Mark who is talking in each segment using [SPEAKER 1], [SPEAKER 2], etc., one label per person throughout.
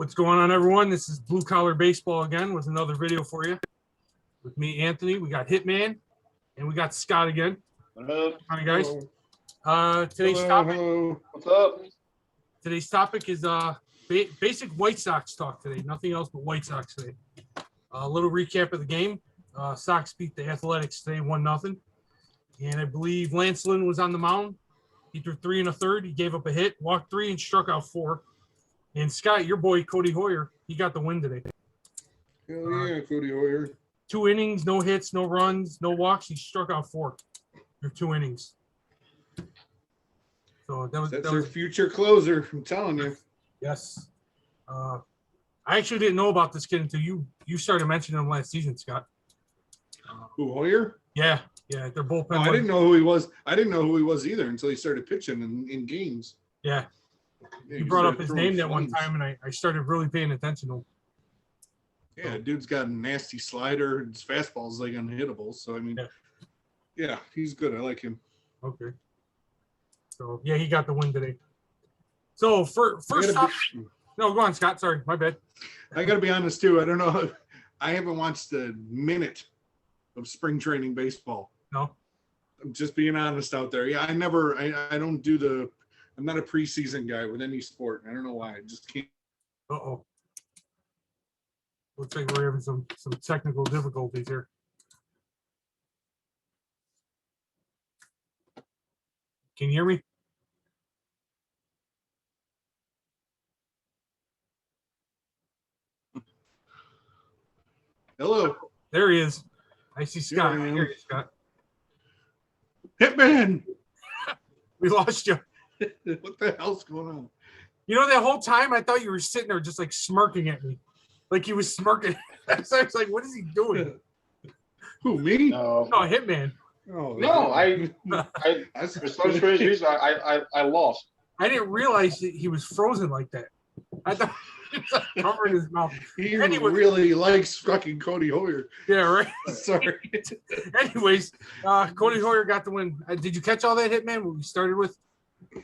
[SPEAKER 1] What's going on, everyone? This is Blue Collar Baseball again with another video for you. With me, Anthony. We got Hitman, and we got Scott again.
[SPEAKER 2] What up?
[SPEAKER 1] Hi, guys.
[SPEAKER 2] What's up?
[SPEAKER 1] Today's topic is basic White Sox talk today. Nothing else but White Sox today. A little recap of the game. Sox beat the Athletics today 1-0. And I believe Lance Lynn was on the mound. He threw 3 1/3. He gave up a hit, walked 3, and struck out 4. And Scott, your boy Cody Hoyer, he got the win today.
[SPEAKER 3] Hell yeah, Cody Hoyer.
[SPEAKER 1] 2 innings, no hits, no runs, no walks. He struck out 4 in 2 innings. So
[SPEAKER 3] That's our future closer. I'm telling you.
[SPEAKER 1] Yes. I actually didn't know about this kid until you started mentioning him last season, Scott.
[SPEAKER 3] Who, Hoyer?
[SPEAKER 1] Yeah, they're bullpen.
[SPEAKER 3] No, I didn't know who he was. I didn't know who he was either until he started pitching in games.
[SPEAKER 1] Yeah.
[SPEAKER 3] Yeah,
[SPEAKER 1] You brought up his name that
[SPEAKER 3] flames.
[SPEAKER 1] one time, and I started really paying attention to him.
[SPEAKER 3] Yeah, dude's got a nasty slider. His fastball's like unhittable. So, I mean, yeah, he's good. I like him.
[SPEAKER 1] Okay. So, yeah, he got the win today. So, first off, no, go on, Scott. Sorry, my bad.
[SPEAKER 3] I got to be honest, too. I don't know. I haven't watched a minute of spring training baseball.
[SPEAKER 1] No?
[SPEAKER 3] I'm just being honest out there. Yeah, I don't do I'm not a preseason guy with any sport. I don't know why. I just can't.
[SPEAKER 1] Uh-oh. Looks like we're having some technical difficulties here. Can you hear me?
[SPEAKER 3] Hello.
[SPEAKER 1] There he is. I see Scott.
[SPEAKER 3] Here I am.
[SPEAKER 1] Here you, Scott.
[SPEAKER 3] Hitman.
[SPEAKER 1] We lost you.
[SPEAKER 3] What the hell's going on?
[SPEAKER 1] You know, that whole time I thought you were sitting there just like smirking at me. Like he was smirking. So I was like, what is he doing?
[SPEAKER 3] Who, me?
[SPEAKER 2] No,
[SPEAKER 1] Hitman.
[SPEAKER 3] Oh,
[SPEAKER 2] no. For some strange reason, I lost.
[SPEAKER 1] I didn't realize that he was frozen like that. I thought he was like covering his mouth.
[SPEAKER 3] He
[SPEAKER 1] Anyway.
[SPEAKER 3] really likes fucking Cody Hoyer.
[SPEAKER 1] Yeah, right.
[SPEAKER 3] Sorry.
[SPEAKER 1] Anyways, Cody Hoyer got the win. Did you catch all that, Hitman? What we started with?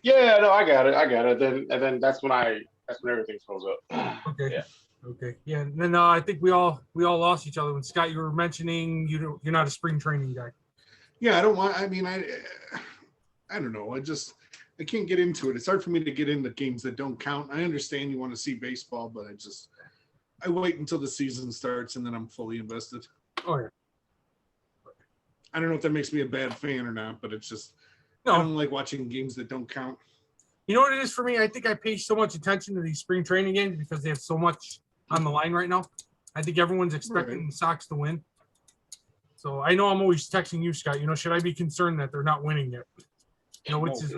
[SPEAKER 2] Yeah, no, I got it. Then that's when everything throws up.
[SPEAKER 1] Okay.
[SPEAKER 2] Yeah.
[SPEAKER 1] Okay. Yeah. And then I think we all lost each other when Scott, you were mentioning you're not a spring training guy.
[SPEAKER 3] Yeah, I don't want. I mean, I don't know. I can't get into it. It's hard for me to get into games that don't count. I understand you want to see baseball, but I wait until the season starts and then I'm fully invested.
[SPEAKER 1] Oh yeah.
[SPEAKER 3] I don't know if that makes me a bad fan or not, but it's just
[SPEAKER 1] No.
[SPEAKER 3] I don't like watching games that don't count.
[SPEAKER 1] You know what it is for me? I think I pay so much attention to these spring training games because they have so much on the line right now. I think everyone's expecting the Sox to win. So I know I'm always texting you, Scott. You know, should I be concerned that they're not winning yet? You know, which is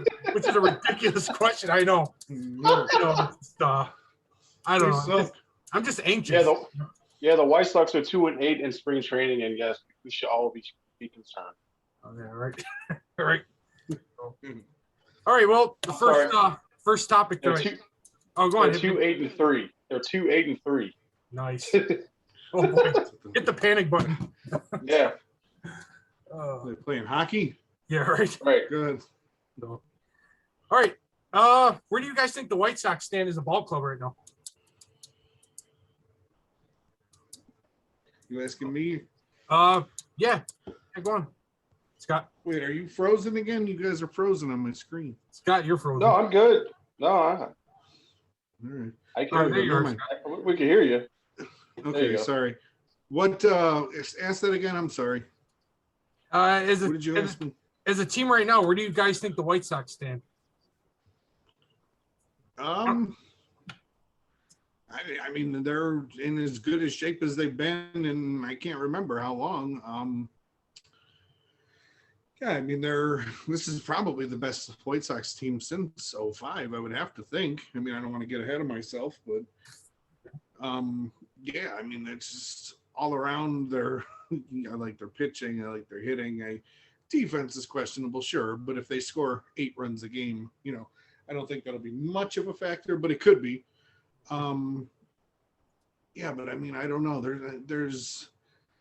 [SPEAKER 1] a ridiculous question. I know.
[SPEAKER 3] No.
[SPEAKER 1] You know, I don't know. I'm just anxious.
[SPEAKER 2] The White Sox are 2-8 in spring training, and yes, we should all be concerned.
[SPEAKER 1] Oh, yeah, right. All right. All right. Well, the first topic.
[SPEAKER 2] They're
[SPEAKER 1] Right. Oh, go on.
[SPEAKER 2] They're 2-8-3. They're 2-8-3.
[SPEAKER 1] Nice. Oh boy, hit the panic button.
[SPEAKER 2] Yeah.
[SPEAKER 3] They're playing hockey.
[SPEAKER 1] Yeah. Right.
[SPEAKER 2] Right.
[SPEAKER 3] Good.
[SPEAKER 1] No. All right. Where do you guys think the White Sox stand as a ball club right now?
[SPEAKER 3] You asking me?
[SPEAKER 1] Yeah. Go on, Scott.
[SPEAKER 3] Wait, are you frozen again? You guys are frozen on my screen.
[SPEAKER 1] Scott, you're frozen.
[SPEAKER 2] No, I'm good. No,
[SPEAKER 3] All right.
[SPEAKER 2] I
[SPEAKER 1] All right,
[SPEAKER 2] can.
[SPEAKER 1] there you are,
[SPEAKER 3] mind.
[SPEAKER 1] Scott.
[SPEAKER 2] We can hear you.
[SPEAKER 3] Okay,
[SPEAKER 2] go.
[SPEAKER 3] sorry. What? Ask that again. I'm sorry. What did you ask me?
[SPEAKER 1] As a team right now, where do you guys think the White Sox stand?
[SPEAKER 3] I mean, they're in as good a shape as they've been, and I can't remember how long. Yeah, I mean, this is probably the best White Sox team since 2005, I would have to think. I mean, I don't want to get ahead of myself, but yeah, I mean, it's just all around I like their pitching, I like their hitting. Defense is questionable, sure, but if they score 8 runs a game, you know, I don't think that'll be much of a factor, but it could be. Yeah, but I mean, I don't know.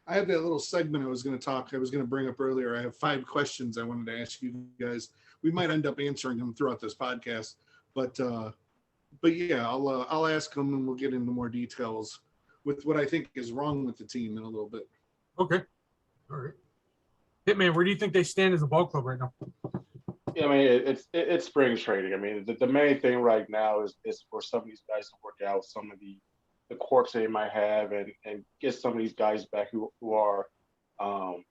[SPEAKER 3] I have that little segment I was going to bring up earlier. I have 5 questions I wanted to ask you guys. We might end up answering them throughout this podcast, but but yeah, I'll ask him and we'll get into more details with what I think is wrong with the team in a little bit.
[SPEAKER 1] Okay. All right. Hitman, where do you think they stand as a ball club right now?
[SPEAKER 2] Yeah, I mean, it's spring training. I mean, the main thing right now is for some of these guys to work out some of the quirks they might have and get some of these guys back who are
[SPEAKER 1] Uh-oh.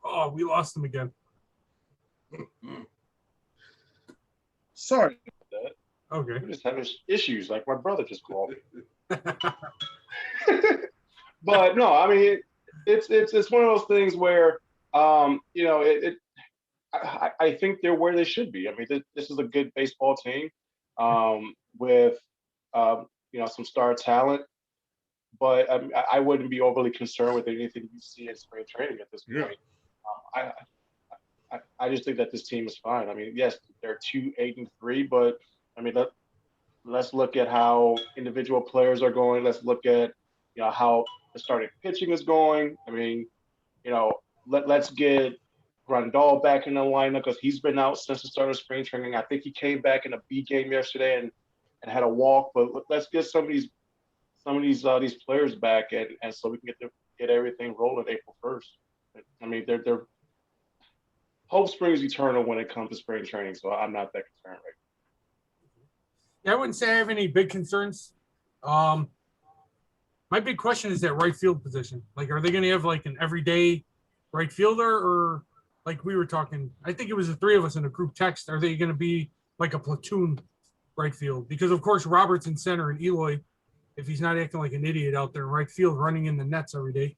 [SPEAKER 1] Oh, we lost him again.
[SPEAKER 2] sorry about that.
[SPEAKER 1] Okay.
[SPEAKER 2] We just having issues like my brother just called me. But no, I mean, it's one of those things where you know I think they're where they should be. I mean, this is a good baseball team with you know some star talent, but I wouldn't be overly concerned with anything you see in spring training at this
[SPEAKER 3] Yeah.
[SPEAKER 2] point. I just think that this team is fine. I mean, yes, they're 2-8-3, but I mean, let's look at how individual players are going. Let's look at how the starting pitching is going. I mean, you know, let's get Grandal back in the lineup because he's been out since the start of spring training. I think he came back in a B game yesterday and had a walk. But let's get some of these players back and so we can get everything rolling April 1st. I mean, they're hope springs eternal when it comes to spring training, so I'm not that concerned right
[SPEAKER 1] Yeah, I wouldn't say I have any big concerns. My big question is that right field position. Like, are they going to have like an everyday right fielder, or like we were talking? I think it was the three of us in a group text. Are they going to be like a platoon right field? Because of course Robert's in center and Eloy, if he's not acting like an idiot out there in right field, running in the nets every day,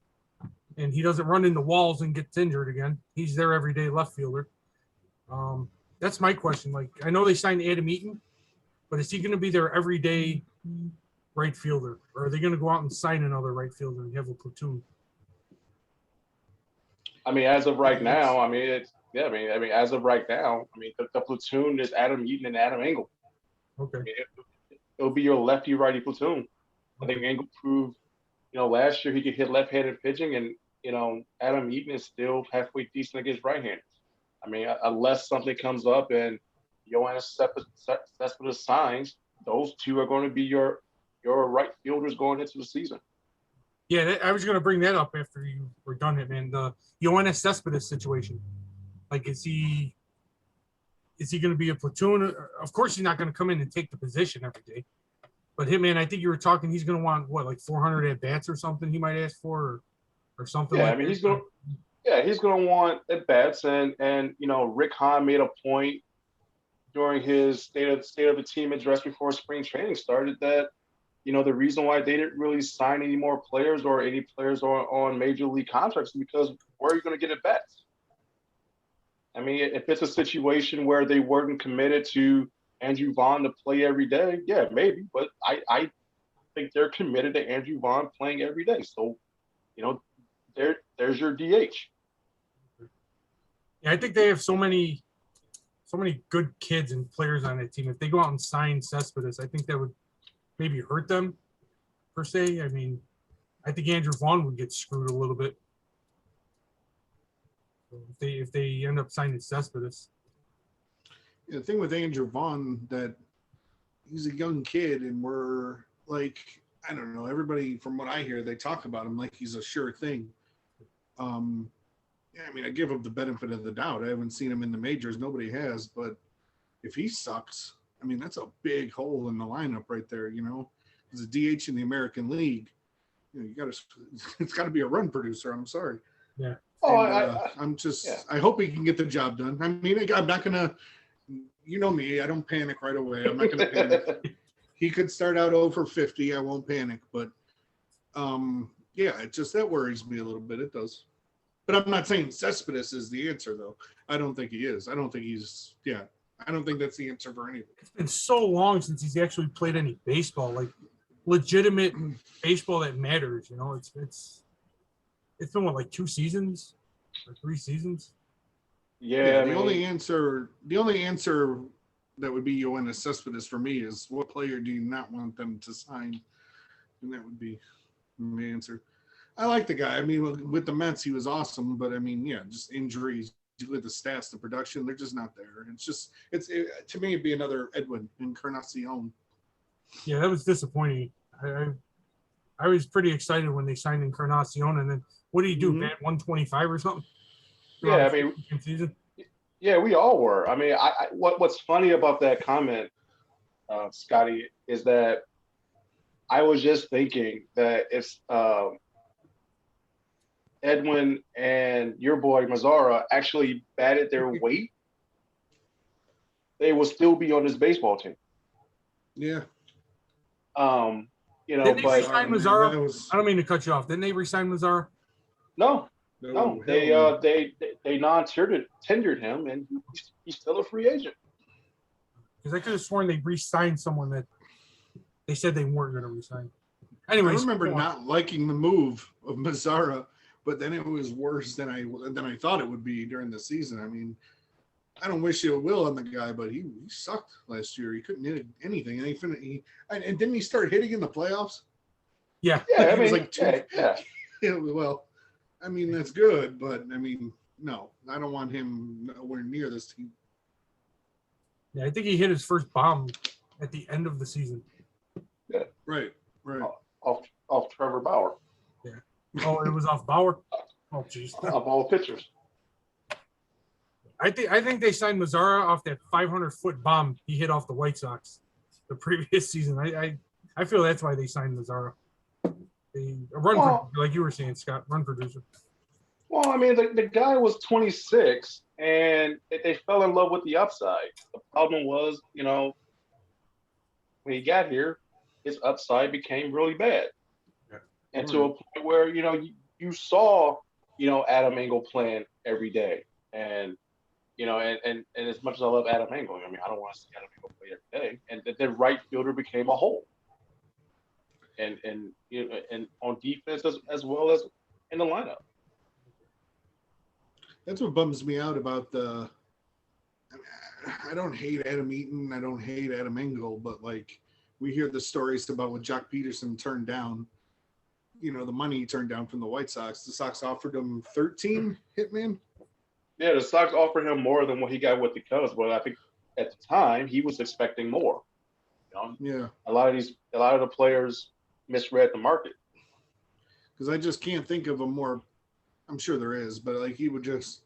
[SPEAKER 1] and he doesn't run in the walls and gets injured again. He's their everyday left fielder. That's my question. Like, I know they signed Adam Eaton, but is he going to be their everyday right fielder, or are they going to go out and sign another right fielder and have a platoon?
[SPEAKER 2] now. I mean, as of right now, I mean it's yeah. I mean, as of right now, I mean the platoon is Adam Eaton and Adam Engel.
[SPEAKER 1] Okay.
[SPEAKER 2] I mean, it'll be your lefty righty platoon. I think Engel proved, last year he could hit left-handed pitching, and Adam Eaton is still halfway decent against right-handers. I mean, unless something comes up and Yoenis Cespedes signs, those two are going to be your right fielders going into the season.
[SPEAKER 1] Yeah, I was going to bring that up after you were done it, man. The Yoenis Cespedes situation. Like, is he going to be a platoon? Of course, he's not going to come in and take the position every day. But him, man, I think you were talking. He's going to want like 400 at bats or something. He might ask for, or something.
[SPEAKER 2] Yeah,
[SPEAKER 1] like
[SPEAKER 2] I mean,
[SPEAKER 1] that.
[SPEAKER 2] he's going to want at bats, and Rick Hahn made a point during his state of the team address before spring training started that the reason why they didn't really sign any more players or any players on major league contracts is because where are you going to get at bats? I mean, if it's a situation where they weren't committed to Andrew Vaughn to play every day, yeah, maybe. But I think they're committed to Andrew Vaughn playing every day. So, there's your DH.
[SPEAKER 1] Yeah, I think they have so many good kids and players on that team. If they go out and sign Cespedes, I think that would maybe hurt them per se. I mean, I think Andrew Vaughn would get screwed a little bit if they end up signing Cespedes.
[SPEAKER 3] Yeah, the thing with Andrew Vaughn, that he's a young kid, and we're like, I don't know, everybody from what I hear, they talk about him like he's a sure thing. Yeah, I mean, I give him the benefit of the doubt. I haven't seen him in the majors. Nobody has. But if he sucks, I mean, that's a big hole in the lineup right there, As a DH in the American League, it's got to be a run producer. I'm sorry.
[SPEAKER 1] Yeah.
[SPEAKER 3] I'm just, yeah. I hope he can get the job done. I mean, I'm not going to, me, I don't panic right away. I'm not going to panic. He could start out over 50. I won't panic. But, yeah, that worries me a little bit. It does. But I'm not saying Cespedes is the answer, though. I don't think he is. I don't think that's the answer for anything.
[SPEAKER 1] It's been so long since he's actually played any baseball, like legitimate baseball that matters. It's been like 2 seasons or 3 seasons.
[SPEAKER 2] Yeah.
[SPEAKER 3] The only answer that would be Yoenis Cespedes for me is, what player do you not want them to sign? And that would be my answer. I like the guy. I mean, with the Mets, he was awesome, but I mean, yeah, just injuries look at the stats, the production, they're just not there. To me, it'd be another Edwin Encarnacion.
[SPEAKER 1] Yeah, that was disappointing. I was pretty excited when they signed Encarnacion, and then what did he do?
[SPEAKER 3] Mhm.
[SPEAKER 1] Bat 125 or something?
[SPEAKER 2] Yeah, I mean,
[SPEAKER 1] season.
[SPEAKER 2] yeah, we all were. I mean, what's funny about that comment, Scotty, is that I was just thinking that if Edwin and your boy Mazzara actually batted their weight, they will still be on this baseball team.
[SPEAKER 3] Yeah.
[SPEAKER 2] You know,
[SPEAKER 1] Didn't they
[SPEAKER 2] but
[SPEAKER 1] resign Mazzara? I don't mean to cut you off. Didn't they resign Mazzara?
[SPEAKER 2] no,
[SPEAKER 3] no,
[SPEAKER 2] they non-tendered him, and he's still a free agent.
[SPEAKER 1] Because I could have sworn they re-signed someone that they said they weren't going to resign.
[SPEAKER 3] I
[SPEAKER 1] Anyways,
[SPEAKER 3] remember not liking the move of Mazzara, but then it was worse than I thought it would be during the season. I mean, I don't wish ill will on the guy, but he sucked last year. He couldn't hit anything, and didn't he start hitting in the playoffs?
[SPEAKER 1] Yeah.
[SPEAKER 2] Yeah, I
[SPEAKER 3] He was
[SPEAKER 2] mean,
[SPEAKER 3] like two-
[SPEAKER 2] yeah.
[SPEAKER 3] Yeah, well, I mean that's good, but I mean, no, I don't want him nowhere near this team.
[SPEAKER 1] Yeah, I think he hit his first bomb at the end of the season.
[SPEAKER 3] Right.
[SPEAKER 2] Off Trevor Bauer,
[SPEAKER 1] Oh, it was off Bauer? Oh, jeez.
[SPEAKER 2] of all pitchers.
[SPEAKER 1] I think they signed Mazzara off that 500-foot bomb he hit off the White Sox the previous season. I feel that's why they signed Mazzara. Producer, like you were saying, Scott, run producer.
[SPEAKER 2] Well, I mean, the guy was 26, and they fell in love with the upside. The problem was, you know, when he got here, his upside became really bad.
[SPEAKER 1] Yeah.
[SPEAKER 2] And to a point where, you know, you saw, you know, Adam Engel playing every day. And, you know, and as much as I love Adam Engel, I mean, I don't want to see Adam Engel play every day. And the right fielder became a hole. And you know, and on defense as well as in the lineup.
[SPEAKER 3] That's what bums me out about I don't hate Adam Eaton. I don't hate Adam Engel, but like we hear the stories about what Jock Peterson turned down, you know, the money he turned down from the White Sox. The Sox offered him 13, Hitman.
[SPEAKER 2] Yeah, the Sox offered him more than what he got with the Cubs, but I think at the time he was expecting more. You know?
[SPEAKER 3] Yeah.
[SPEAKER 2] A lot of the players misread the market.
[SPEAKER 3] Because I just can't think of a more, I'm sure there is, but like he would just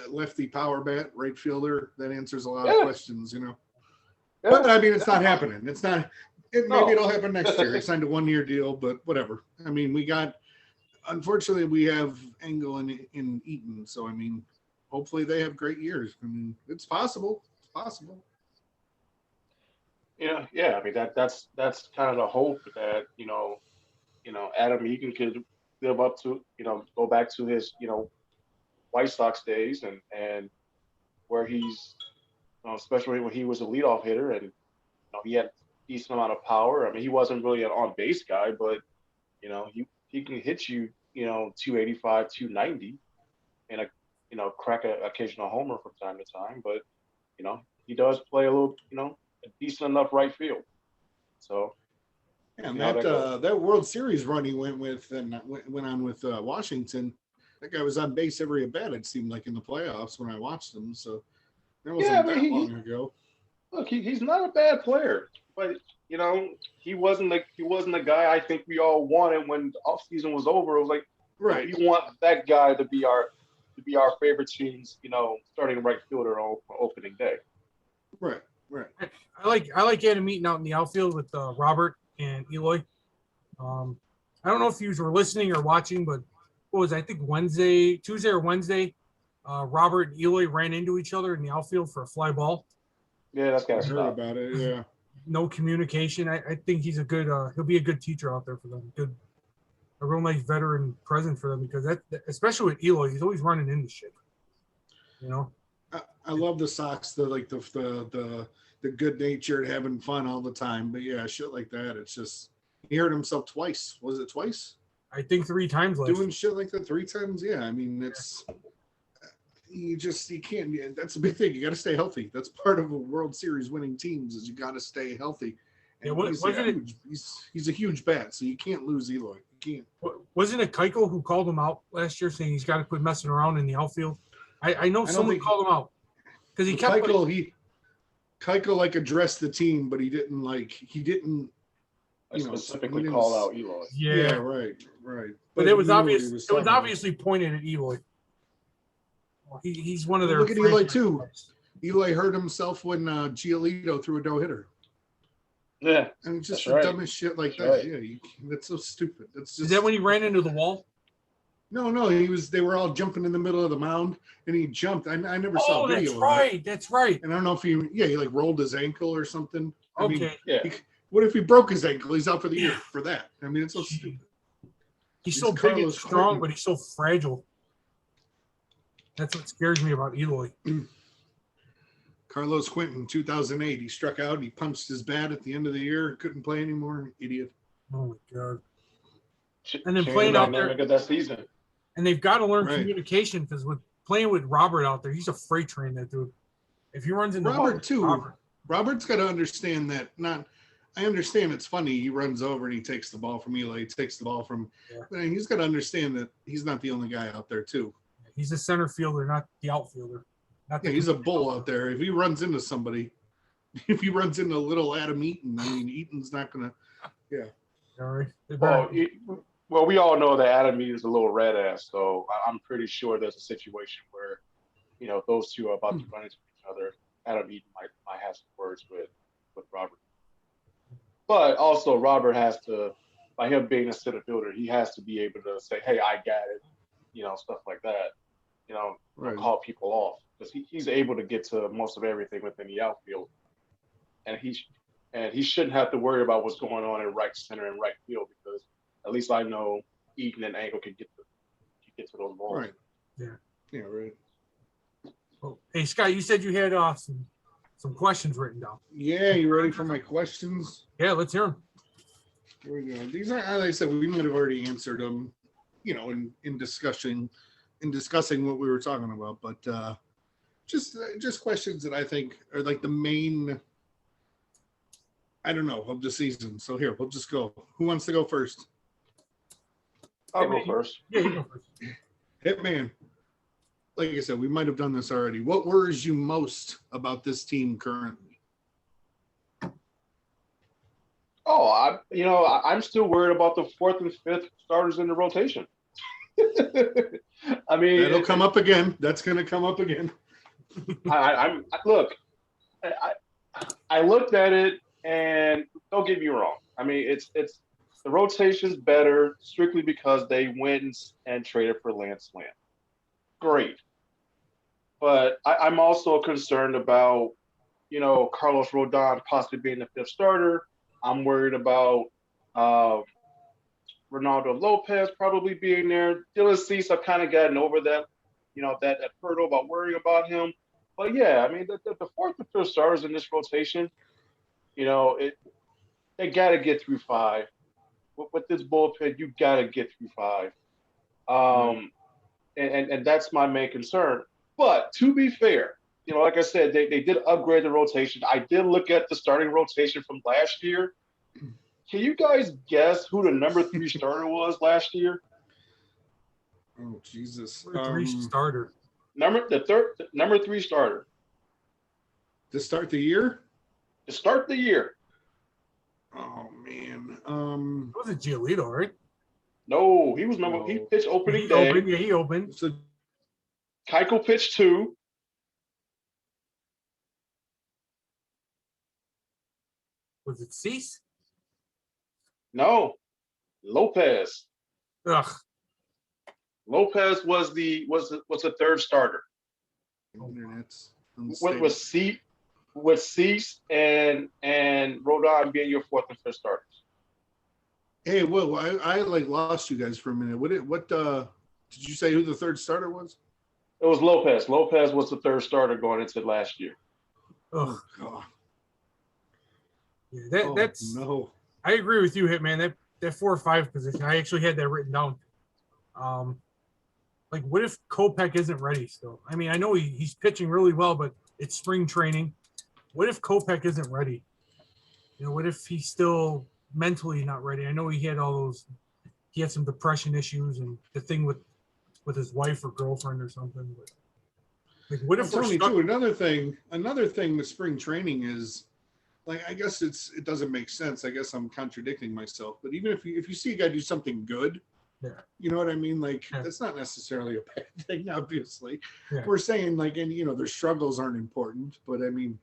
[SPEAKER 3] lefty power bat, right fielder, that answers a lot of questions, you know.
[SPEAKER 2] Yeah.
[SPEAKER 3] But I mean, it's not happening. It's not.
[SPEAKER 2] No.
[SPEAKER 3] Maybe it'll happen next year. He signed a 1-year deal, but whatever. I mean, unfortunately, we have Engel and Eaton. So, I mean, hopefully they have great years. I mean, it's possible. It's possible.
[SPEAKER 2] Yeah. I mean, that's kind of the hope that, you know, Adam Eaton could live up to, you know, go back to his, you know, White Sox days and where he's, you know, especially when he was a leadoff hitter and, you know, he had decent amount of power. I mean, he wasn't really an on-base guy, but, you know, he can hit you, you know, 285, 290 and, you know, crack an occasional homer from time to time. But, you know, he does play a little, you know, a decent enough right field. So,
[SPEAKER 3] yeah, and
[SPEAKER 2] you know,
[SPEAKER 3] that World Series run he went on with Washington, that guy was on base every at bat, it seemed like, in the playoffs when I watched him. So that wasn't that long ago.
[SPEAKER 2] Look, he's not a bad player, but you know, he wasn't the guy I think we all wanted when the offseason was over. It was like,
[SPEAKER 3] right,
[SPEAKER 2] you want that guy to be our favorite team's, you know, starting right fielder on opening day.
[SPEAKER 3] Right.
[SPEAKER 1] I like Adam Eaton out in the outfield with Robert and Eloy. I don't know if you were listening or watching, but what was it, I think Tuesday or Wednesday, Robert and Eloy ran into each other in the outfield for a fly ball.
[SPEAKER 2] Yeah, that's
[SPEAKER 3] I
[SPEAKER 2] kind of
[SPEAKER 3] heard
[SPEAKER 2] stuff.
[SPEAKER 3] about it. Yeah.
[SPEAKER 1] No communication. I think he's a good. He'll be a good teacher out there for them. A real nice veteran present for them because that, especially with Eloy, he's always running into shit. You know.
[SPEAKER 3] I love the Sox. The good natured, having fun all the time. But yeah, shit like that. It's just he hurt himself twice. Was it twice?
[SPEAKER 1] I think 3 times last
[SPEAKER 3] Doing shit like that 3 times. Yeah, I mean it's. You can't. That's a big thing. You got to stay healthy. That's part of a World Series winning teams is you got to stay healthy. And he's a huge bat, so you can't lose Eloy. You can't.
[SPEAKER 1] Wasn't it Keuchel who called him out last year saying he's got to quit messing around in the outfield? I know
[SPEAKER 3] I don't
[SPEAKER 1] someone
[SPEAKER 3] think-
[SPEAKER 1] called him out because he kept
[SPEAKER 3] Keuchel like addressed the team, but he didn't
[SPEAKER 2] Specifically
[SPEAKER 3] he didn't
[SPEAKER 2] call
[SPEAKER 3] s-
[SPEAKER 2] out Eloy.
[SPEAKER 3] Yeah, right.
[SPEAKER 1] but it was
[SPEAKER 3] we knew what
[SPEAKER 1] obvious.
[SPEAKER 3] he
[SPEAKER 1] It was
[SPEAKER 3] talking about.
[SPEAKER 1] obviously pointed at Eloy. Well, he's one of their.
[SPEAKER 3] Look at Eloy,
[SPEAKER 1] franchise
[SPEAKER 3] too.
[SPEAKER 1] players.
[SPEAKER 3] Eloy hurt himself when Giolito threw a no hitter.
[SPEAKER 2] Yeah,
[SPEAKER 3] And just
[SPEAKER 2] That's
[SPEAKER 3] the
[SPEAKER 2] right.
[SPEAKER 3] dumbest shit like
[SPEAKER 2] That's
[SPEAKER 3] that. Yeah, that's so stupid. That's just
[SPEAKER 1] Is that when he ran into the wall?
[SPEAKER 3] no. They were all jumping in the middle of the mound, and he jumped. I never saw
[SPEAKER 1] Oh,
[SPEAKER 3] a video.
[SPEAKER 1] that's
[SPEAKER 3] of it.
[SPEAKER 1] right. That's right.
[SPEAKER 3] And I don't know if he like rolled his ankle or something. I mean,
[SPEAKER 1] Okay.
[SPEAKER 2] yeah.
[SPEAKER 3] what if he broke his ankle? He's out for the year for that. I mean, it's so stupid.
[SPEAKER 1] He's
[SPEAKER 3] He's
[SPEAKER 1] so big and
[SPEAKER 3] Carlos
[SPEAKER 1] strong,
[SPEAKER 3] Quentin.
[SPEAKER 1] but he's so fragile. That's what scares me about Eloy.
[SPEAKER 3] Carlos Quentin, 2008, he struck out. He punched his bat at the end of the year. Couldn't play anymore. Idiot.
[SPEAKER 1] Oh my god!
[SPEAKER 2] And
[SPEAKER 1] And then
[SPEAKER 2] then
[SPEAKER 1] playing out there-
[SPEAKER 2] of that season.
[SPEAKER 1] And they've got to learn
[SPEAKER 3] Right.
[SPEAKER 1] communication because with playing with Robert out there, he's a freight train. That dude. If he runs into
[SPEAKER 3] Robert,
[SPEAKER 1] Ball,
[SPEAKER 3] too.
[SPEAKER 1] Robert.
[SPEAKER 3] Robert's got to understand that. I understand it's funny. He runs over and he takes the ball from Eloy. He takes the ball from.
[SPEAKER 1] Yeah.
[SPEAKER 3] But he's got to understand that he's not the only guy out there too.
[SPEAKER 1] He's a center fielder, not the outfielder. Not
[SPEAKER 3] Yeah,
[SPEAKER 1] the
[SPEAKER 3] he's a bull out there. If he runs into somebody, if he runs into little Adam Eaton, I mean, Eaton's not gonna.
[SPEAKER 1] All right. They
[SPEAKER 2] Well,
[SPEAKER 1] better-
[SPEAKER 2] well, we all know that Adam Eaton is a little red ass, so I'm pretty sure there's a situation where, those two are about to run into each other. Adam Eaton might have some words with Robert. But also, Robert has to, by him being a center fielder, he has to be able to say, "Hey, I got it," stuff like that.
[SPEAKER 3] Right.
[SPEAKER 2] Call people off because he's able to get to most of everything within the outfield, and he shouldn't have to worry about what's going on in right center and right field because at least I know Eaton and Angle can get to those balls.
[SPEAKER 3] Right.
[SPEAKER 1] Yeah.
[SPEAKER 3] Yeah. Right.
[SPEAKER 1] Oh, hey, Scott, you said you had some questions written down.
[SPEAKER 3] Yeah. You ready for my questions?
[SPEAKER 1] Yeah, let's hear them.
[SPEAKER 3] Here we go. These are, as I said, we might have already answered them, in discussing what we were talking about, but just questions that I think are like the main, I don't know, of the season. So here, we'll just go. Who wants to go first?
[SPEAKER 2] I'll go first.
[SPEAKER 1] Yeah, you go first.
[SPEAKER 3] Hitman. Like I said, we might have done this already. What worries you most about this team currently?
[SPEAKER 2] Oh, I'm still worried about the fourth and fifth starters in the rotation. I mean,
[SPEAKER 3] That'll come up again. That's going to come up again.
[SPEAKER 2] Look. I looked at it, and don't get me wrong. I mean, it's the rotation's better strictly because they went and traded for Lance Lynn. Great, but I'm also concerned about Carlos Rodon possibly being the fifth starter. I'm worried about Ronaldo Lopez probably being there. Dylan Cease, I've kind of gotten over that, that hurdle about worrying about him. But yeah, I mean, the fourth and fifth starters in this rotation, they got to get through five. With this bullpen, you got to get through five. And that's my main concern. But to be fair, like I said, they did upgrade the rotation. I did look at the starting rotation from last year. Can you guys guess who the number 3 starter was last year?
[SPEAKER 3] Oh, Jesus.
[SPEAKER 1] Three starter.
[SPEAKER 2] Number 3 starter
[SPEAKER 3] To start the year?
[SPEAKER 2] to start the year.
[SPEAKER 3] Oh, man.
[SPEAKER 1] It was a Giolito, right?
[SPEAKER 2] No, he was
[SPEAKER 3] No.
[SPEAKER 2] he pitched opening
[SPEAKER 1] He
[SPEAKER 2] day.
[SPEAKER 1] opened. Yeah, he opened.
[SPEAKER 3] So,
[SPEAKER 2] Keuchel pitched 2.
[SPEAKER 1] Was it Cease?
[SPEAKER 2] No, Lopez.
[SPEAKER 1] Ugh.
[SPEAKER 2] Lopez was the third starter.
[SPEAKER 3] internet's
[SPEAKER 2] With
[SPEAKER 3] unstable.
[SPEAKER 2] Cease and Rodon being your fourth and fifth starters.
[SPEAKER 3] Hey, well, I like lost you guys for a minute. What did you say who the third starter was?
[SPEAKER 2] It was Lopez. Lopez was the third starter going into last year.
[SPEAKER 1] Ugh.
[SPEAKER 3] God.
[SPEAKER 1] Yeah, that's.
[SPEAKER 3] No.
[SPEAKER 1] I agree with you, Hitman. That 4 or 5 position. I actually had that written down. Like, what if Kopech isn't ready still? I mean, I know he's pitching really well, but it's spring training. What if Kopech isn't ready? What if he's still mentally not ready? I know he had he had some depression issues and the thing with his wife or girlfriend or something. But Like, what
[SPEAKER 3] I'm
[SPEAKER 1] if we're
[SPEAKER 3] telling you
[SPEAKER 1] stuck?
[SPEAKER 3] too, another thing with spring training is, like, I guess it doesn't make sense. I guess I'm contradicting myself. But even if you see a guy do something good,
[SPEAKER 1] Yeah.
[SPEAKER 3] you know what I mean? Like,
[SPEAKER 1] Yeah.
[SPEAKER 3] that's not necessarily a bad thing, obviously.
[SPEAKER 1] Yeah.
[SPEAKER 3] We're saying, like, and their struggles aren't important, but I mean,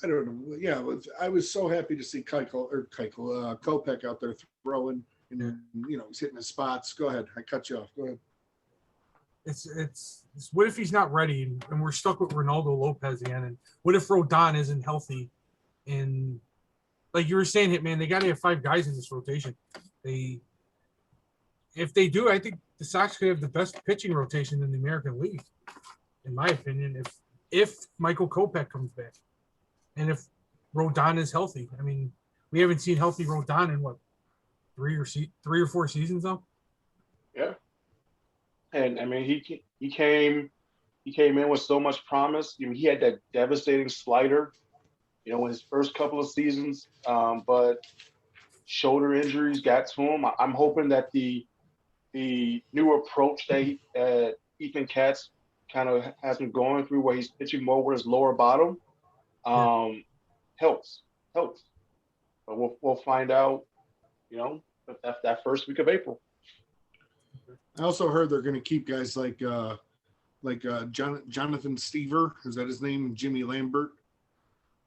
[SPEAKER 3] I don't know. Yeah, I was so happy to see Kopech out there throwing, and he's hitting his spots. Go ahead, I cut you off. Go ahead.
[SPEAKER 1] It's what if he's not ready and we're stuck with Ronaldo Lopez again? And what if Rodon isn't healthy? And like you were saying, Hitman, they got to have 5 guys in this rotation. If they do, I think the Sox could have the best pitching rotation in the American League, in my opinion. If Michael Kopech comes back, and if Rodon is healthy, I mean, we haven't seen healthy Rodon in what 3 or 4 seasons now.
[SPEAKER 2] Yeah. And I mean, he came in with so much promise. I mean, he had that devastating slider, in his first couple of seasons, but shoulder injuries got to him. I'm hoping that the new approach that Ethan Katz kind of has been going through, where he's pitching more with his lower bottom, helps. But we'll find out, that first week of April.
[SPEAKER 3] I also heard they're going to keep guys like Jonathan Stever, is that his name? Jimmy Lambert.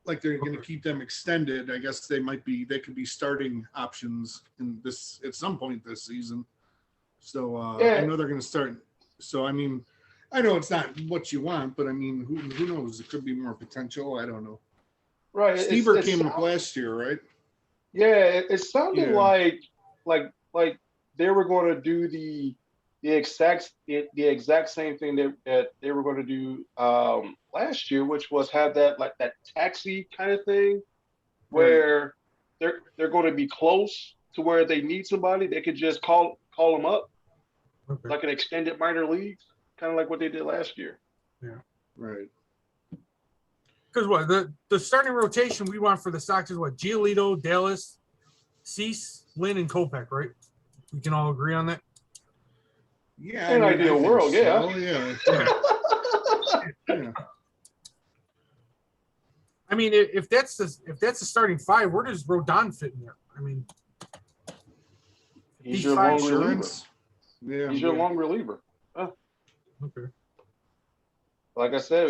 [SPEAKER 3] Like, they're going to keep them extended. I guess they could be starting options in this at some point this season. So I know they're going to start. So I mean, I know it's not what you want, but I mean, who knows? It could be more potential. I don't know.
[SPEAKER 2] Right.
[SPEAKER 3] Stever came up last year, right?
[SPEAKER 2] Yeah, it sounded like they were going to do the exact same thing that they were going to do last year, which was have that taxi kind of thing, where they're going to be close to where they need somebody. They could just call them up, like an extended minor leagues, kind of like what they did last year.
[SPEAKER 1] Yeah,
[SPEAKER 3] right.
[SPEAKER 1] Because what the starting rotation we want for the Sox is what? Giolito, Dallas, Cease, Lynn, and Kopech, right? We can all agree on that.
[SPEAKER 3] Yeah,
[SPEAKER 2] in an ideal world,
[SPEAKER 3] so. Yeah.
[SPEAKER 1] I mean, if that's the starting 5, where does Rodon fit in there? I mean,
[SPEAKER 2] he's your long reliever.
[SPEAKER 3] Insurance. Yeah,
[SPEAKER 2] he's your long reliever.
[SPEAKER 1] Okay.
[SPEAKER 2] Like I said,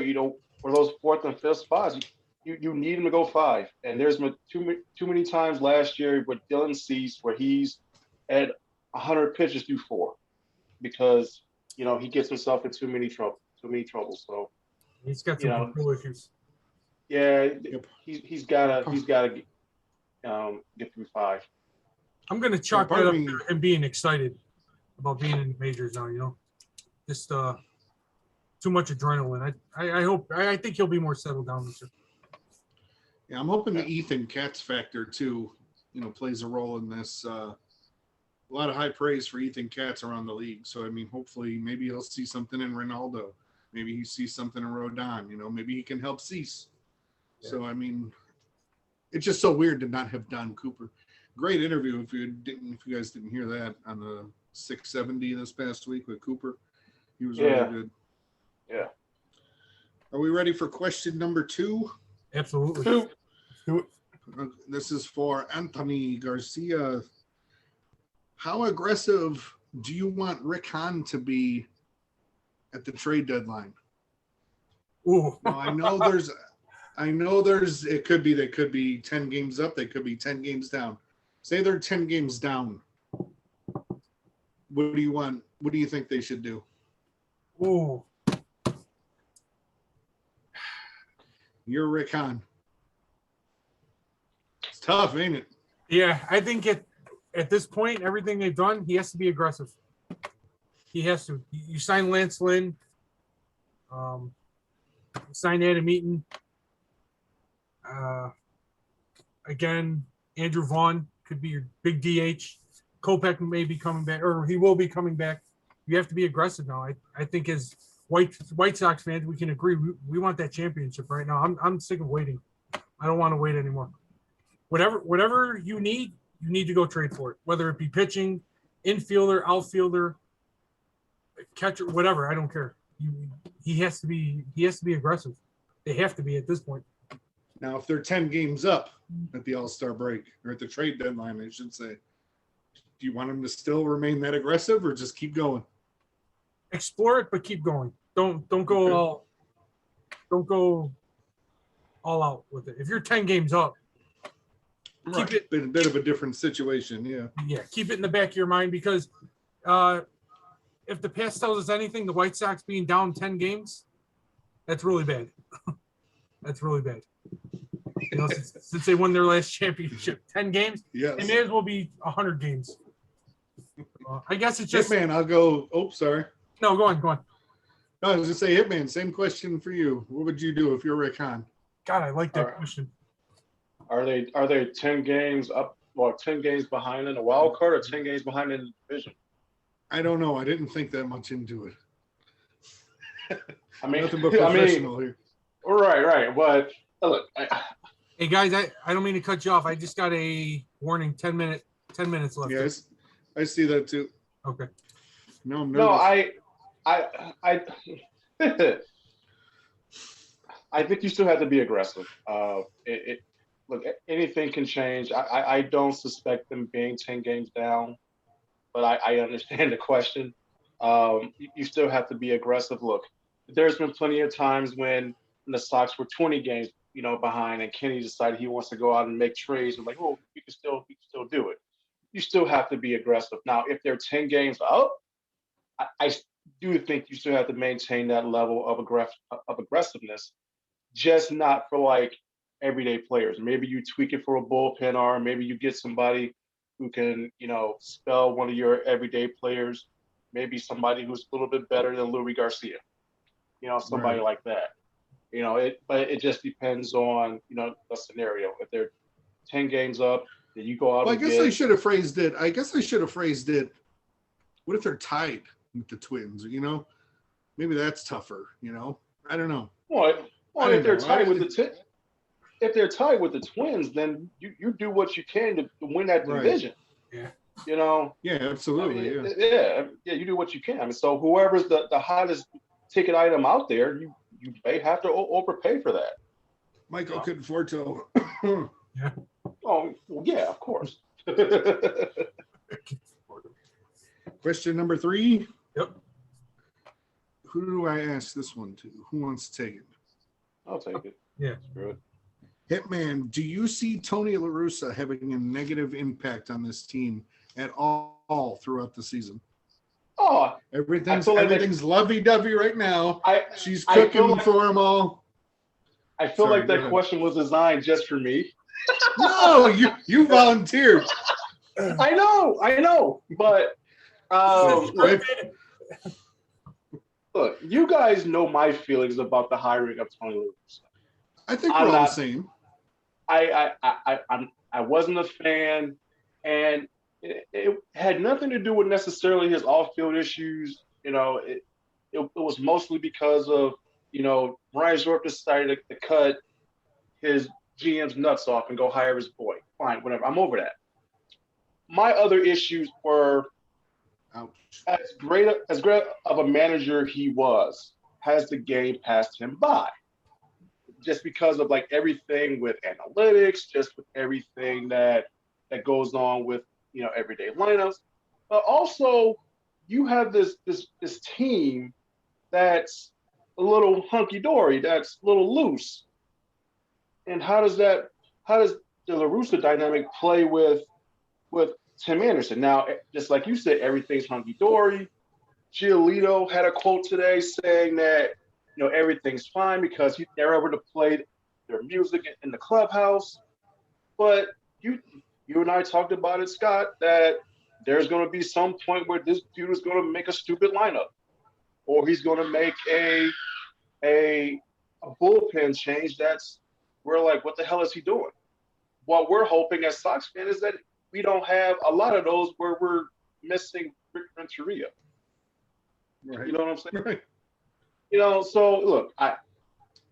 [SPEAKER 2] for those 4th and 5th spots, you need him to go 5. And there's too many times last year with Dylan Cease where he's at 100 pitches through 4, because he gets himself in too many troubles. So
[SPEAKER 1] he's got some control issues.
[SPEAKER 2] Yeah, he's gotta get through 5.
[SPEAKER 1] I'm gonna chalk that up to him being excited about being in the majors now. Just too much adrenaline. I think he'll be more settled down this year.
[SPEAKER 3] Yeah, I'm hoping the Ethan Katz factor too, plays a role in this. A lot of high praise for Ethan Katz around the league. So I mean, hopefully, maybe he'll see something in Ronaldo. Maybe he sees something in Rodon. Maybe he can help Cease. Yeah. So I mean, it's just so weird to not have Don Cooper. Great interview. If you guys didn't hear that on the 670 this past week with Cooper, he was really good.
[SPEAKER 2] Yeah.
[SPEAKER 3] Are we ready for question number 2?
[SPEAKER 1] Absolutely.
[SPEAKER 2] Do it.
[SPEAKER 3] This is for Anthony Garcia. How aggressive do you want Rick Hahn to be at the trade deadline?
[SPEAKER 1] Ooh.
[SPEAKER 3] Now, I know there's they could be 10 games up, they could be 10 games down. Say they're 10 games down. What do you want? What do you think they should do?
[SPEAKER 1] Ooh.
[SPEAKER 3] You're Rick Hahn. It's tough, ain't it?
[SPEAKER 1] Yeah, I think at this point, everything they've done, he has to be aggressive. He has to. You sign Lance Lynn. You sign Adam Eaton. Again, Andrew Vaughn could be your big DH. Kopech may be coming back, or he will be coming back. You have to be aggressive now. I think as White Sox fans, we can agree we want that championship right now. I'm sick of waiting. I don't want to wait anymore. Whatever you need to go trade for it. Whether it be pitching, infielder, outfielder, catcher, whatever. I don't care. he has to be aggressive. They have to be at this point.
[SPEAKER 3] Now, if they're 10 games up at the All-Star break or at the trade deadline, I should say, do you want them to still remain that aggressive or just keep going?
[SPEAKER 1] Explore it, but keep going. Don't go all out with it. If you're 10 games up,
[SPEAKER 3] Right.
[SPEAKER 1] keep it.
[SPEAKER 3] A bit of a different situation, yeah.
[SPEAKER 1] Yeah, keep it in the back of your mind because if the past tells us anything, the White Sox being down 10 games, that's really bad. That's really bad. You know, since they won their last championship, 10 games,
[SPEAKER 3] Yes.
[SPEAKER 1] it may as well be 100 games. I guess it's just
[SPEAKER 3] Hitman, I'll go. Oh, sorry.
[SPEAKER 1] no. Go on.
[SPEAKER 3] No, I was going to say, Hitman, same question for you. What would you do if you're Rick Hahn?
[SPEAKER 1] God, I like that
[SPEAKER 2] All right.
[SPEAKER 1] question.
[SPEAKER 2] Are they 10 games up or 10 games behind in the wild card or 10 games behind in the division?
[SPEAKER 3] I don't know. I didn't think that much into it.
[SPEAKER 2] I mean,
[SPEAKER 3] Nothing but professional here.
[SPEAKER 2] Right. But look,
[SPEAKER 1] Hey guys, I don't mean to cut you off. I just got a warning. 10 minutes left.
[SPEAKER 3] Yes, I see that too.
[SPEAKER 1] Okay.
[SPEAKER 3] No, I'm nervous.
[SPEAKER 2] no, I think you still have to be aggressive. Look, anything can change. I don't suspect them being 10 games down, but I understand the question. You still have to be aggressive. Look, there's been plenty of times when the Sox were 20 games, behind, and Kenny decided he wants to go out and make trades. And like, oh, you can still do it. You still have to be aggressive. Now, if they're 10 games up, I do think you still have to maintain that level of aggressiveness, just not for like everyday players. Maybe you tweak it for a bullpen arm. Maybe you get somebody who can, spell one of your everyday players. Maybe somebody who's a little bit better than Louis Garcia. Somebody
[SPEAKER 3] Right.
[SPEAKER 2] like that. But it just depends on, the scenario. If they're 10 games up, then you go out
[SPEAKER 3] Well, I
[SPEAKER 2] and
[SPEAKER 3] guess I should have phrased it. What if they're tied with the Twins? Maybe that's tougher. I don't know.
[SPEAKER 2] Well,
[SPEAKER 3] I
[SPEAKER 2] if they're
[SPEAKER 3] don't know.
[SPEAKER 2] tied with if they're tied with the Twins, then you do what you can to win that
[SPEAKER 3] Right.
[SPEAKER 2] division.
[SPEAKER 1] Yeah.
[SPEAKER 3] Yeah, absolutely.
[SPEAKER 2] Yeah, you do what you can. I mean, so whoever's the hottest ticket item out there, you may have to overpay for that.
[SPEAKER 3] Michael Conforto.
[SPEAKER 2] Oh, well, yeah, of course.
[SPEAKER 3] Question number 3.
[SPEAKER 1] Yep.
[SPEAKER 3] Who do I ask this one to? Who wants to take it?
[SPEAKER 2] I'll take it.
[SPEAKER 1] Yeah.
[SPEAKER 2] Screw it.
[SPEAKER 3] Hitman, do you see Tony La Russa having a negative impact on this team at all throughout the season?
[SPEAKER 2] Oh,
[SPEAKER 3] Everything's lovey-dovey right now. She's
[SPEAKER 2] I feel
[SPEAKER 3] cooking
[SPEAKER 2] like-
[SPEAKER 3] for them all.
[SPEAKER 2] I feel
[SPEAKER 3] Sorry,
[SPEAKER 2] like
[SPEAKER 3] go
[SPEAKER 2] that
[SPEAKER 3] ahead.
[SPEAKER 2] question was designed just for me.
[SPEAKER 3] No, you volunteered.
[SPEAKER 2] I know, but
[SPEAKER 3] Quick.
[SPEAKER 2] look, you guys know my feelings about the hiring of Tony La Russa.
[SPEAKER 3] I think
[SPEAKER 2] I'm
[SPEAKER 3] we're all the
[SPEAKER 2] not-
[SPEAKER 3] same.
[SPEAKER 2] I wasn't a fan, and it had nothing to do with necessarily his off-field issues. It was mostly because of Brian Zorp decided to cut his GM's nuts off and go hire his boy. Fine, whatever. I'm over that. My other issues were
[SPEAKER 3] Ouch.
[SPEAKER 2] as great of a manager he was, has the game passed him by? Just because of like everything with analytics, just with everything that goes on with everyday lineups, but also you have this team that's a little hunky dory, that's a little loose, and how does the La Russa dynamic play with Tim Anderson? Now, just like you said, everything's hunky dory. Giolito had a quote today saying that everything's fine because they're able to play their music in the clubhouse. But you and I talked about it, Scott, that there's going to be some point where this dude is going to make a stupid lineup, or he's going to make a bullpen change. We're like, what the hell is he doing? What we're hoping as Sox fans is that we don't have a lot of those where we're missing Rick Renteria.
[SPEAKER 3] Right.
[SPEAKER 2] You know what I'm saying?
[SPEAKER 3] Right.
[SPEAKER 2] So look,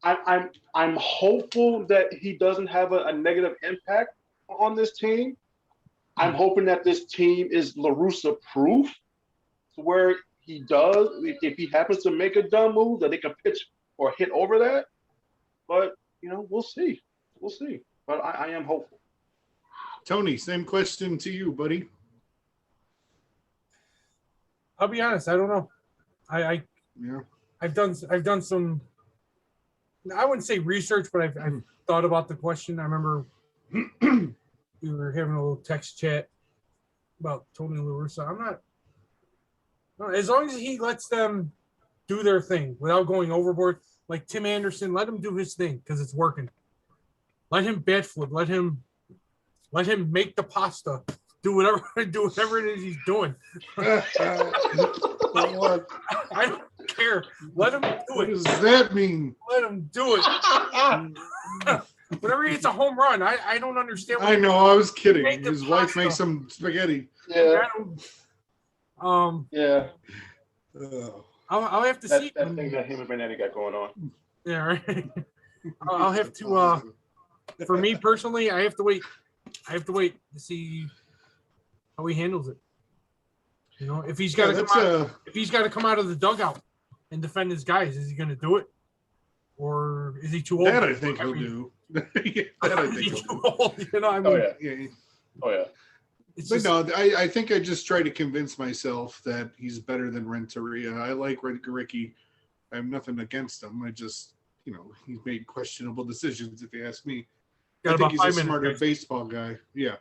[SPEAKER 2] I'm hopeful that he doesn't have a negative impact on this team. I'm hoping that this team is La Russa proof, where he does, if he happens to make a dumb move, that they can pitch or hit over that. But we'll see. We'll see. But I am hopeful.
[SPEAKER 3] Tony, same question to you, buddy.
[SPEAKER 1] I'll be honest. I don't know.
[SPEAKER 3] Yeah.
[SPEAKER 1] I've done some. I wouldn't say research, but I've thought about the question. I remember we were having a little text chat about Tony La Russa. I'm not. No, as long as he lets them do their thing without going overboard, like Tim Anderson, let him do his thing because it's working. Let him bat flip. Let him make the pasta. Do whatever it is he's doing.
[SPEAKER 3] What
[SPEAKER 1] I don't care. Let him do it.
[SPEAKER 3] does that mean?
[SPEAKER 1] Let him do it. Whenever he hits a home run, I don't understand.
[SPEAKER 3] I know. I was kidding.
[SPEAKER 1] Make the
[SPEAKER 3] His wife
[SPEAKER 1] pasta.
[SPEAKER 3] makes some spaghetti.
[SPEAKER 2] Yeah. Yeah.
[SPEAKER 1] I'll have to see.
[SPEAKER 2] That thing that him and Benetti got going on.
[SPEAKER 1] Yeah, right. I'll have to. For me personally, I have to wait. to see how he handles it. If he's got to come out of the dugout and defend his guys, is he going to do it, or is he too old?
[SPEAKER 3] That I think he'll do. Yeah, that I think he'll do.
[SPEAKER 1] Old, I mean,
[SPEAKER 2] Oh yeah.
[SPEAKER 3] Yeah.
[SPEAKER 2] Oh yeah.
[SPEAKER 1] it's
[SPEAKER 3] But
[SPEAKER 1] just,
[SPEAKER 3] no, I think I just try to convince myself that he's better than Renteria. I like Ricky. I have nothing against him. I just, he's made questionable decisions, if you ask me.
[SPEAKER 1] got
[SPEAKER 3] I think
[SPEAKER 1] about
[SPEAKER 3] he's
[SPEAKER 1] 5
[SPEAKER 3] a
[SPEAKER 1] minutes.
[SPEAKER 3] smarter
[SPEAKER 1] guys.
[SPEAKER 3] baseball guy. Yeah.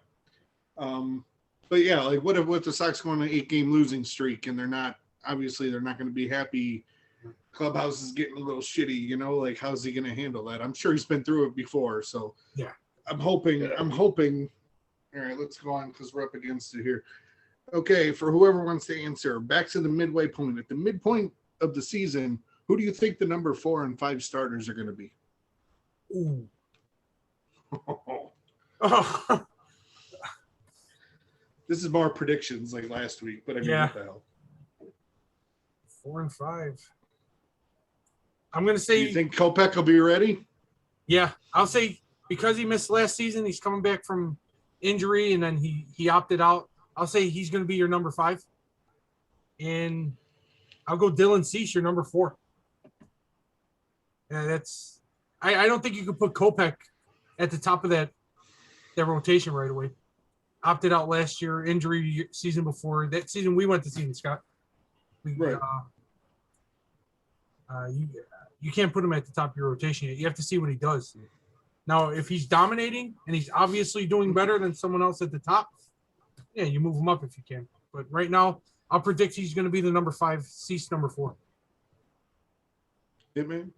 [SPEAKER 3] But yeah, like what if the Sox go on an 8-game losing streak and they're not going to be happy. Clubhouse is getting a little shitty, like how's he going to handle that? I'm sure he's been through it before. So
[SPEAKER 1] Yeah.
[SPEAKER 3] I'm hoping. All right, let's go on because we're up against it here. Okay, for whoever wants to answer, back to the midway point. At the midpoint of the season, who do you think the number 4 and 5 starters are going to be?
[SPEAKER 1] Ooh.
[SPEAKER 3] This is more predictions like last week, but I mean,
[SPEAKER 1] Yeah.
[SPEAKER 3] what the hell?
[SPEAKER 1] 4 and 5. I'm going to
[SPEAKER 3] Do
[SPEAKER 1] say.
[SPEAKER 3] you think Kopech will be ready?
[SPEAKER 1] Yeah, I'll say because he missed last season, he's coming back from injury, and then he opted out. I'll say he's going to be your number 5, and I'll go Dylan Cease, your number 4. Yeah, that's. I don't think you could put Kopech at the top of that rotation right away. Opted out last year, injury season before that season. We went to see him, Scott.
[SPEAKER 3] Right.
[SPEAKER 1] You can't put him at the top of your rotation yet. You have to see what he does. Now, if he's dominating and he's obviously doing better than someone else at the top, yeah, you move him up if you can. But right now, I'll predict he's going to be the number 5, Cease number 4.
[SPEAKER 3] Hitman?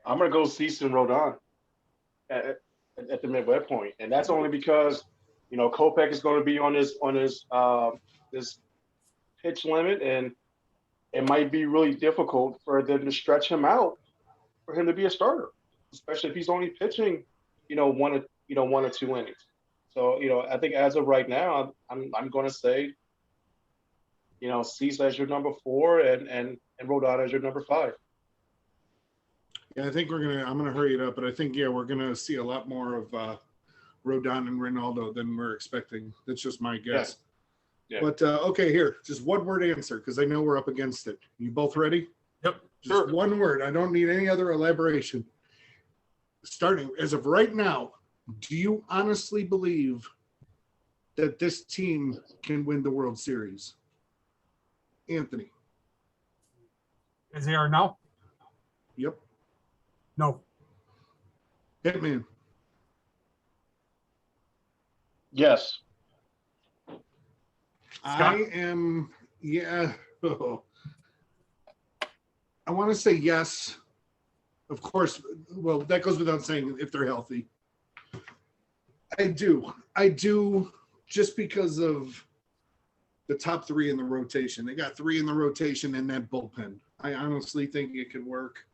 [SPEAKER 2] I'm gonna go Cease and Rodon at the midway point, and that's only because Kopech is going to be on his this pitch limit, and it might be really difficult for them to stretch him out for him to be a starter, especially if he's only pitching, 1 or 2 innings. So I think as of right now, I'm going to say, Cease as your number 4 and Rodon as your number 5.
[SPEAKER 3] Yeah, I think I'm gonna hurry it up, but I think we're gonna see a lot more of Rodon and Ronaldo than we're expecting. That's just my guess.
[SPEAKER 2] Yeah.
[SPEAKER 3] But okay, here, just one word answer because I know we're up against it. You both ready?
[SPEAKER 1] Yep.
[SPEAKER 3] Just
[SPEAKER 2] Sure.
[SPEAKER 3] one word. I don't need any other elaboration. Starting as of right now, do you honestly believe that this team can win the World Series? Anthony.
[SPEAKER 1] As they are now?
[SPEAKER 3] Yep.
[SPEAKER 1] No.
[SPEAKER 3] Hitman.
[SPEAKER 2] Yes.
[SPEAKER 3] I am, I want to say yes. Of course, well, that goes without saying if they're healthy. I do, just because of the top 3 in the rotation. They got 3 in the rotation in that bullpen. I honestly think it could work.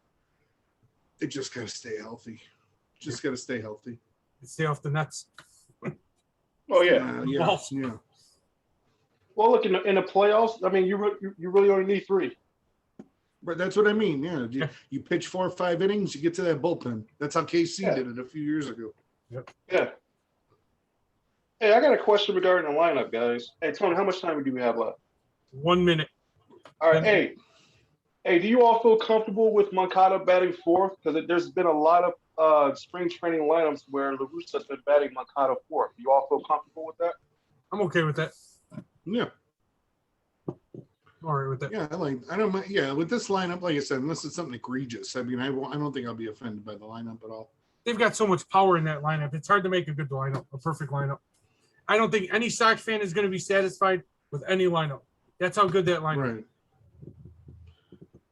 [SPEAKER 3] They just got to stay healthy.
[SPEAKER 1] Stay off the Nets.
[SPEAKER 2] Oh yeah.
[SPEAKER 3] Yeah.
[SPEAKER 2] Well, look, in the playoffs, I mean, you really only need 3.
[SPEAKER 3] But that's what I mean. Yeah. You pitch 4 or 5 innings, you get to that bullpen. That's how KC did it a few years ago.
[SPEAKER 2] Yeah. Hey, I got a question regarding the lineup, guys. Hey, Tony, how much time do we have left?
[SPEAKER 1] 1 minute.
[SPEAKER 2] All right, hey, do you all feel comfortable with Moncada batting fourth? Because there's been a lot of spring training lineups where La Russa's been batting Moncada fourth. Do you all feel comfortable with that?
[SPEAKER 1] I'm okay with that.
[SPEAKER 3] Yeah.
[SPEAKER 1] All right with that.
[SPEAKER 3] Yeah, I don't mind. Yeah, with this lineup, like I said, unless it's something egregious, I mean, I don't think I'll be offended by the lineup at all.
[SPEAKER 1] They've got so much power in that lineup. It's hard to make a good lineup, a perfect lineup. I don't think any Sox fan is going to be satisfied with any lineup. That's how good that lineup is.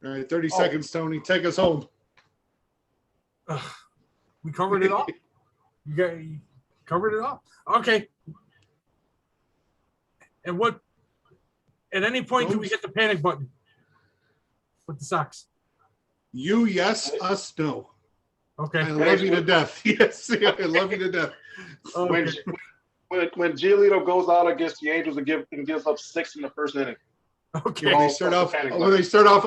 [SPEAKER 3] Right. All right, 30 seconds, Tony. Take us home.
[SPEAKER 1] We covered it all. You covered it all. Okay. And what? At any point, do we hit the panic button with the Sox?
[SPEAKER 3] You yes, us no.
[SPEAKER 1] Okay.
[SPEAKER 3] I love you to death. Yes, yeah, I love you to death.
[SPEAKER 2] When Giolito goes out against the Angels and gives up 6 in the first inning.
[SPEAKER 1] Okay.
[SPEAKER 3] When they start off